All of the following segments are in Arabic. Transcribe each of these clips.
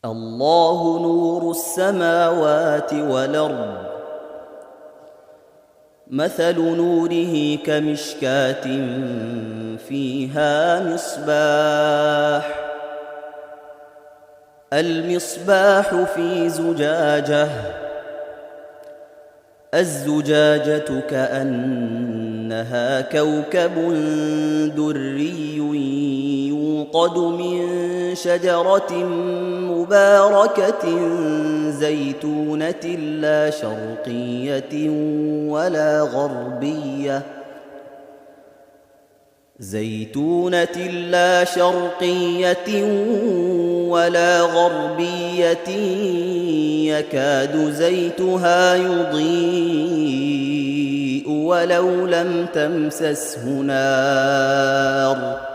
الله نور السماوات والأرض مثل نوره كمشكاة فيها مصباح المصباح في زجاجة الزجاجة كأنها كوكب دري يوقد من شجرة مباركة زيتونة لا شرقية ولا غربية يكاد زيتها يضيء ولو لم تمسسه نار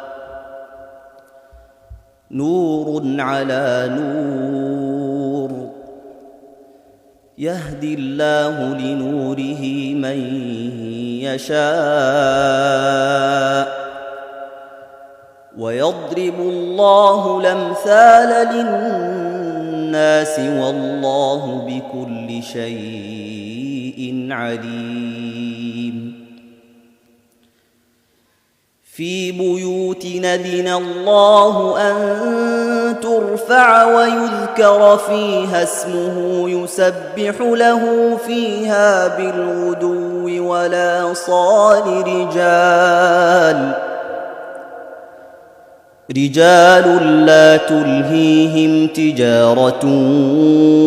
نور على نور يهدي الله لنوره من يشاء ويضرب الله الأمثال للناس والله بكل شيء عليم في بيوت أذن الله أن ترفع ويذكر فيها اسمه يسبح له فيها بالغدو والآصال رجال لا تلهيهم تجارة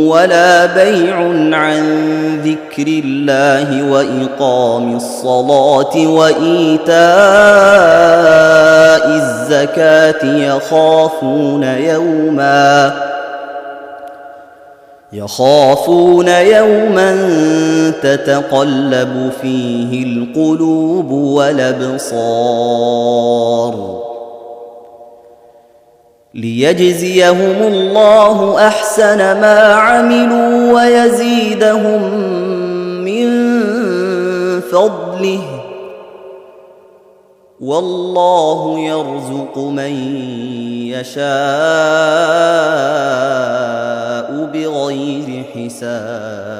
ولا بيع عن ذكر الله وإقام الصلاة وإيتاء الزكاة يخافون يوما تتقلب فيه القلوب والأبصار ليجزيهم الله أحسن ما عملوا ويزيدهم من فضله والله يرزق من يشاء بغير حساب.